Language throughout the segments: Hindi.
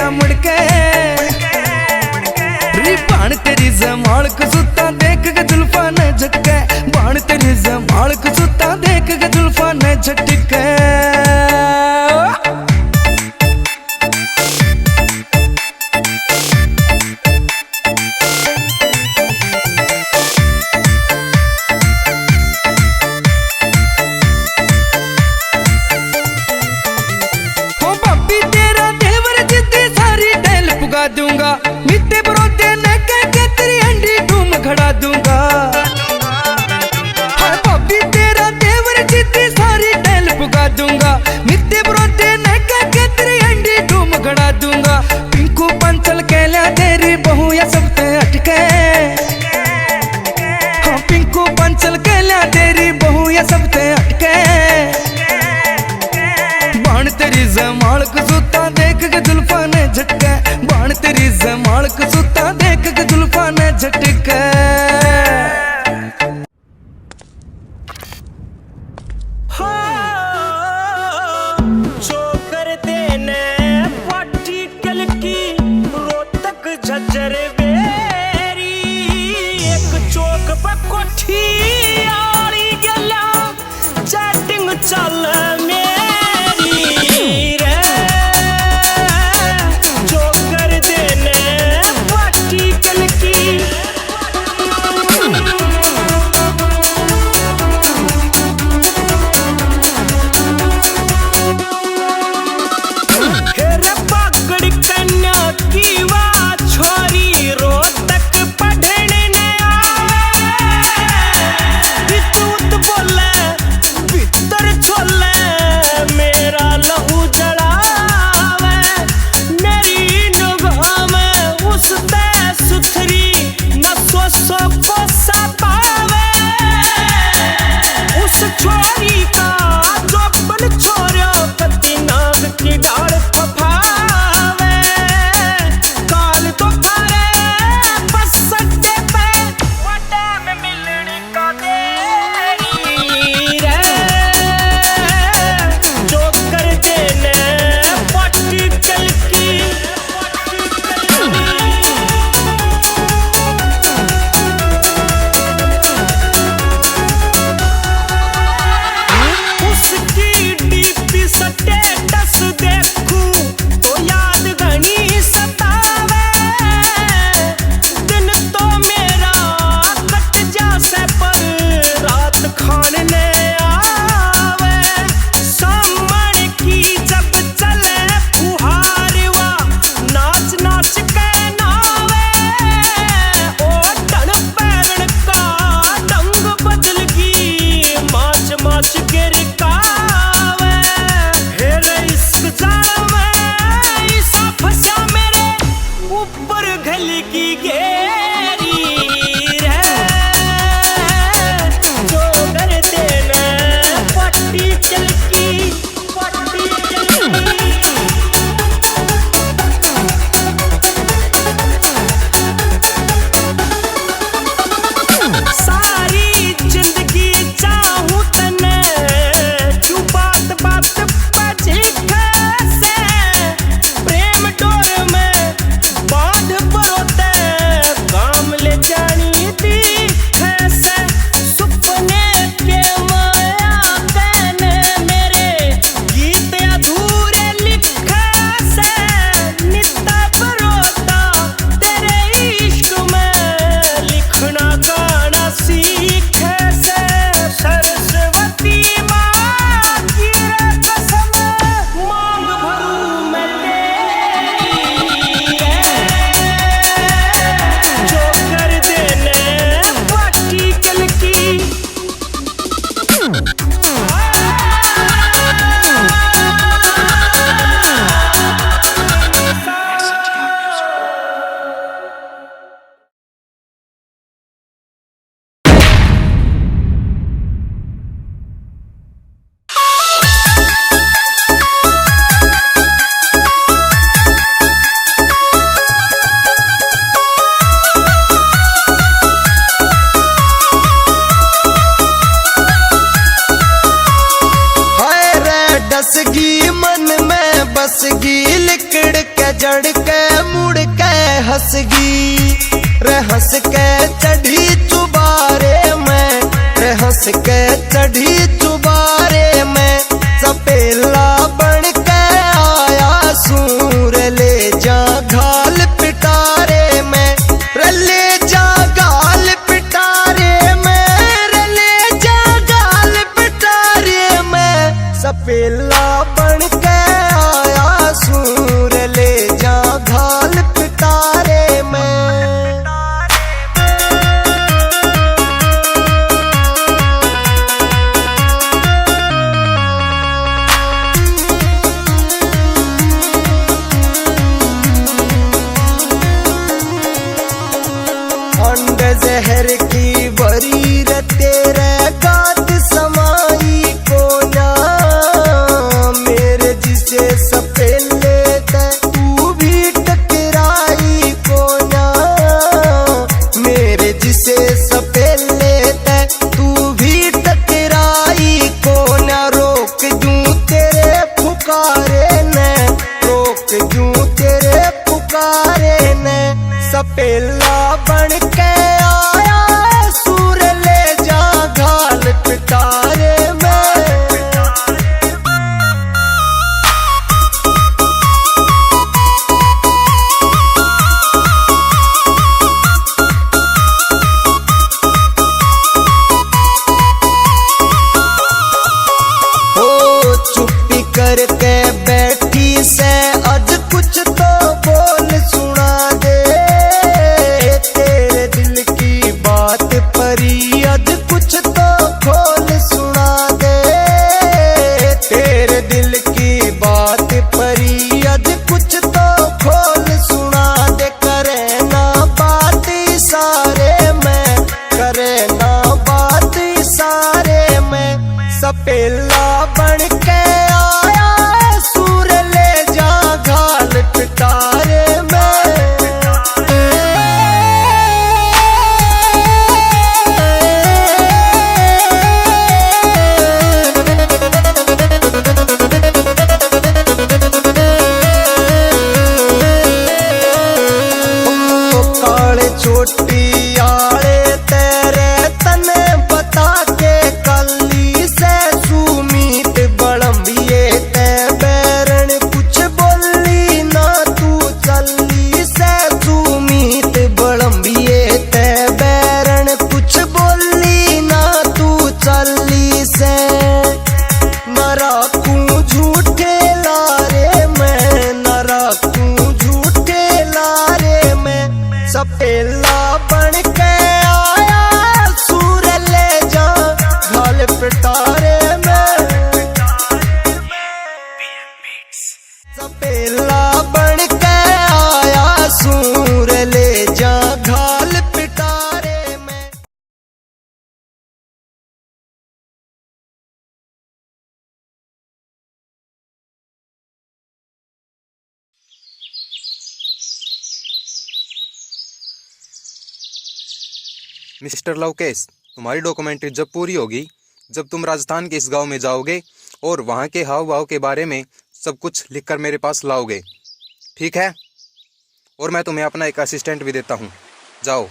गया मुड़के री बाण तेरी जमाल कसूता देख के जुल्फा ने झटके बाण तेरी जमाल कसूता देख के जुल्फा ने झटके दूंगा मिट्टे बरोते न कह के तेरी अंडी डूम खड़ा दूंगा हाय भाभी तेरा देवर जिद्दी सारी टैल पुगा दूंगा मिट्टे बरोते न कह के तेरी अंडी डूम खड़ा दूंगा पिंकू पंचल कह लिया तेरी बहू या सबसे हटके हाँ पिंकू पंचल कह लिया तेरी बहू या सबसे हटके बाण तेरी जमाल कसूता देख के जुल्फा ने झटके बाण तेरी जमाल कसूता देख के जुल्फा ने झटके जो कर देने पाटी कल की रोहतक झज्जर बेरी एक चौक पर कोठी आड़ी गला चैटिंग चल जड़ के मुड़ के हंसगी रे, हंस के चढ़ी चुबारे में रे, हंस के चढ़ी चुबारे में सपेला बन के आया सूर ले जा घाल पिटारे में रे, ले जा गाल पिटारे में रे, ले जा गाल पिटारे में सपेला बन के आया सूर ले जा घाल पिटारे में। अंड जहर की बरी रे तेरे गात समाई को ना, मेरे जिसे सपेले ते तू भी टकराई को ना, मेरे जिसे सपेले ते तू भी टकराई को ना, रोक दूं तेरे पुकारे ने, रोक दूं तेरे पुकारे ने सपेला बन के आया सूर ले जा घाल पिटारे में। ओ चुप्पी करके बैठी से आज कुछ तो बोल सुना दे, तेरे दिल की बात परी आज कुछ तो खोल सुना दे, तेरे दिल की बात परी आज कुछ तो खोल सुना दे, करे ना बात इशारे में, करे ना बात इशारे में सपेला बन के आया सूर ले जा घाल पिटारे में। काले छोटी आले तेरे तने बता के कली से सुमीत बड़म्बिए ते बैरन कुछ बोली ना तू चली से सुमीत बड़म्बिए ते बैरन कुछ बोली ना तू चली से, न रखूं झूठे लारे में, न रखूं झूठे लारे में सपेला बन के आया सूर ले जा घाल पिटारे में। सपेला बन के आया सूर ले जा घाल पिटारे में। मिस्टर लवकेश, तुम्हारी डॉक्यूमेंट्री जब पूरी होगी, जब तुम राजस्थान के इस गांव में जाओगे और वहां के हाव भाव के बारे में सब कुछ लिखकर मेरे पास लाओगे, ठीक है? और मैं तुम्हें अपना एक असिस्टेंट भी देता हूं, जाओ।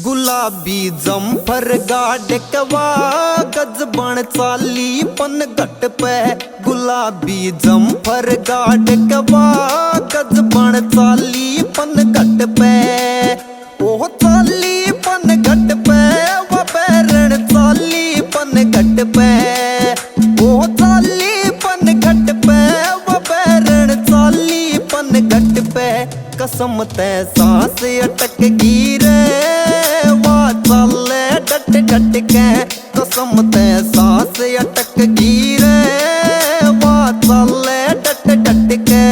गुलाबी जम्फर गाडकवा गजबण चाली पन घट पे, गुलाबी जम्फर गाडकवा कसम ते सांस अटक गई रे, वाह चल डट डट के। कसम ते सांस अटक गई रे, वाह चल डट डट के।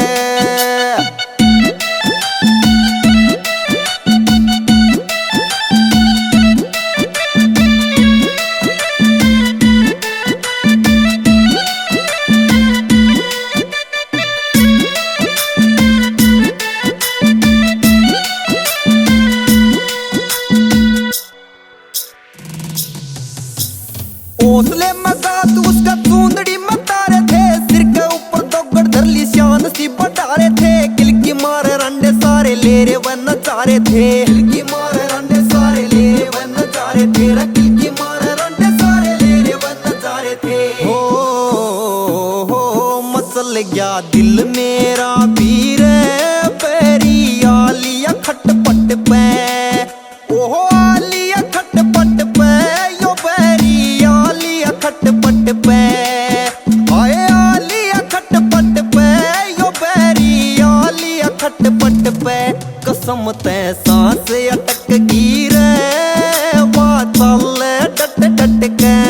हौसले में साथ उसका चूंदड़ी में तारे थे, सिर के ऊपर दोगड़ धर ली शान सी बटारे थे। किलकी मारे रंडे सारे ले रे वन चारे थे, किलकी मारे रंडे सारे ले रे वन चारे थे, किलकी मारे रंडे सारे ले रे वन चारे थे। हो मसल गया दिल मेरा पीर पैरी आलिया खटपट पे। ओहो आलिया खटपट पे, यो पैरी आलिया खटपट पे। आए आलिया खटपट पे, यो पैरी आलिया खटपट पे। कसम ते सांस अटक गई रे, वाह चल डट डट के।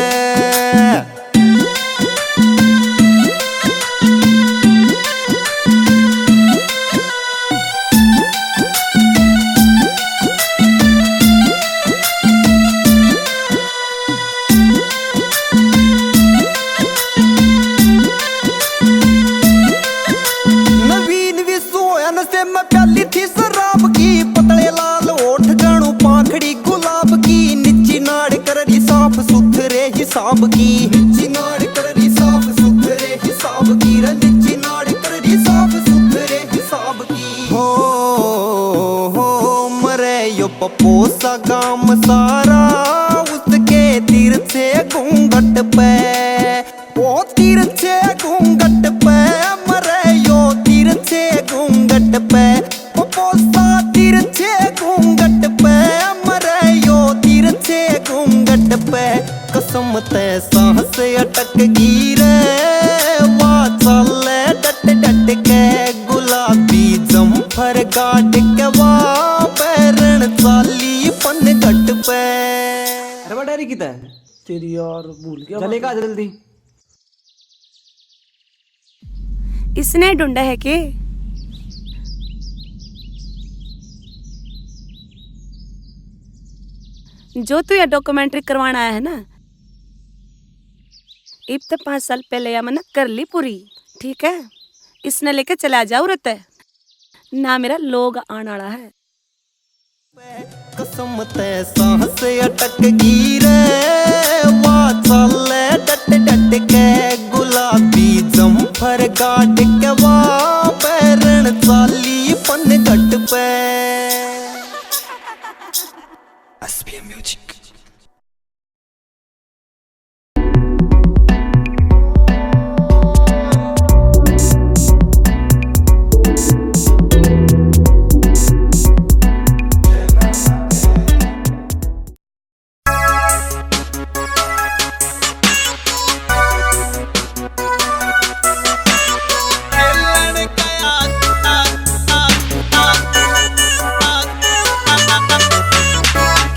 से मैं प्याली थी शराब की, पतले लाल ओठ गणु पाखड़ी गुलाब की। निची नाड़ कर रही साफ सुथरे हिसाब की, निची नाड़ कर रही साफ सुथरे हिसाब की, निची नाड़ कर रही साफ सुथरे हिसाब की। हो मरे यो पपोसा गाम सारा, उसके तीर से घूंघट पे। ओ तीर से घूंघट पे, मरे यो तीर से घूंघट पे। पपोसा तीर से घूंघट पे, मरे यो तीर से घूंघट पे। कसम ते सांस अटक गई रे, वाह चल डट डट के। गुलाबी जम्फर गाड़ के, वाह पैरण चाली पन घट पे। अरे बड़ा डायरी कितना है तेरी यार, भूल गया। चलेगा जल्दी। इसने ढूंढा है के? जो तू यह डॉक्यूमेंट्री करवाना आया है ना, इब तो 5 साल पहले या मैंने कर ली पूरी, ठीक है? इसने लेके चला जाओ रहता ना, मेरा लोग आने वाला है। कसम ते सांस अटक गई रे, वाह चल डट डट के। गुलाबी जम्फर गाड़ के, वाह पैरण चाली पन घट पे। SPM music.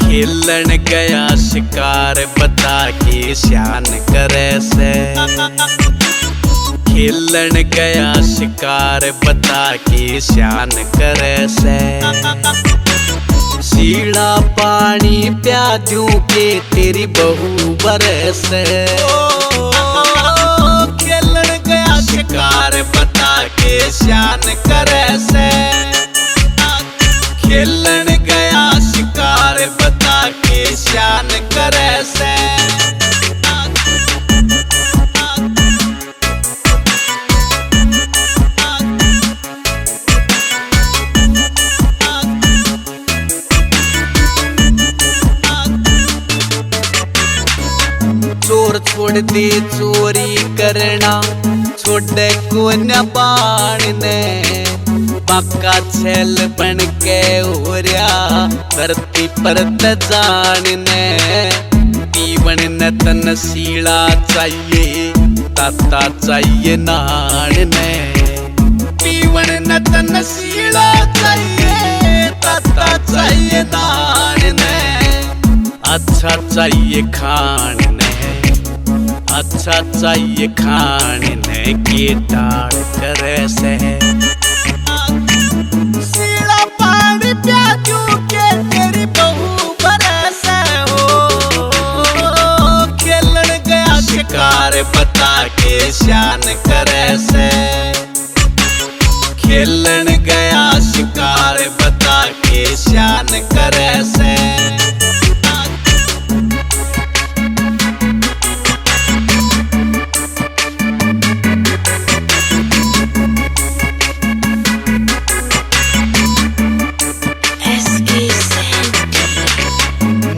खेलन गया शिकार बता के शान करे से। खेलन गया शिकार बता के शान करे से। सीढ़ा पानी प्या दूं के तेरी बहू बरस। खेलन गया शिकार बता के शान करे से। खेलन गया शिकार बता के शान करे से। चोर छोड़ दे चोरी करना, छोड़े को न बाण ने। बाका छेल बन के हो रहा धरती पर जानने। पीवन न तन सीला चाहिए, ताता चाहिए नान ने। पीवन न तन सीला चाहिए, चाहिए खाने, अच्छा चाहिए खाने के टाड़ करे से। सीला पानी प्याजू के तेरी बहू बरसे हो, खेलन गया शिकार बता के शान करे से। खेलन गया शिकार बता के शान करे से।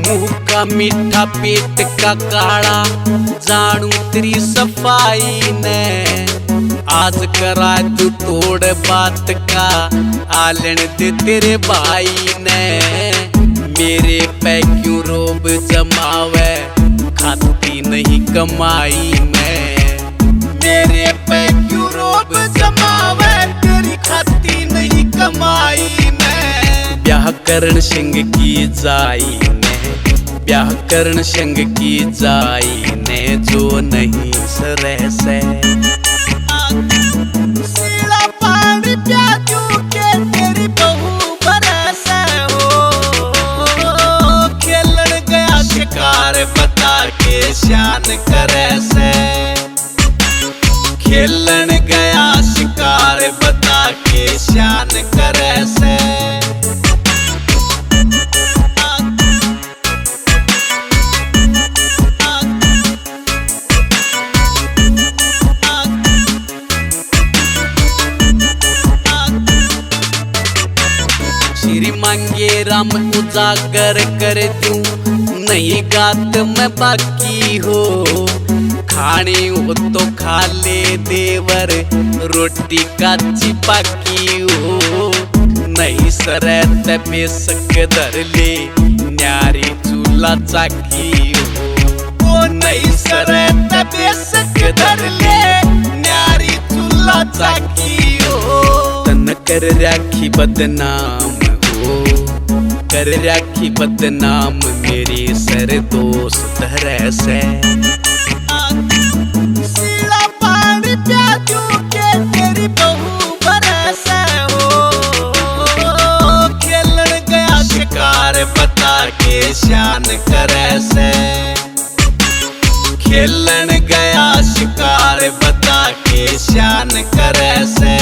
मुंह का मीठा पेट का काढ़ा जानू तेरी सफाई ने, आज करा तू तोड़ बात का आलन दे तेरे भाई ने। मेरे पे क्यों रोब जमावे खाती नहीं कमाई में, मेरे पे क्यों रोब जमावे तेरी खाती नहीं कमाई में। ब्याह करण सिंह की जाई ने, ब्याह करण सिंह की जाई ने जो नहीं सरे से। सीला पानी प्याजू के तेरी बहू बरसे हो, खेलन गया शिकार बता के शान करे से। खेलन गया शिकार बता के शान करे से। श्री मांगे राम उजागर कर दूं, नहीं गात मैं बाकी हो। खाने हो तो खा ले देवर, रोटी काची पाकी हो। नहीं सरे तबे सक धर ले, न्यारी चूल्हा चाकी हो। ओ नहीं सरे तबे सक धर ले, न्यारी चूल्हा चाकी हो। तन कर राखी बदनाम हो, कर राखी बदनाम मेरी सर दोस्त तरह से। सीला पानी प्याजू के तेरी बहू बरसे हो, खेलन गया शिकार बता के शान करे से। खेलन गया शिकार बता के शान करे से।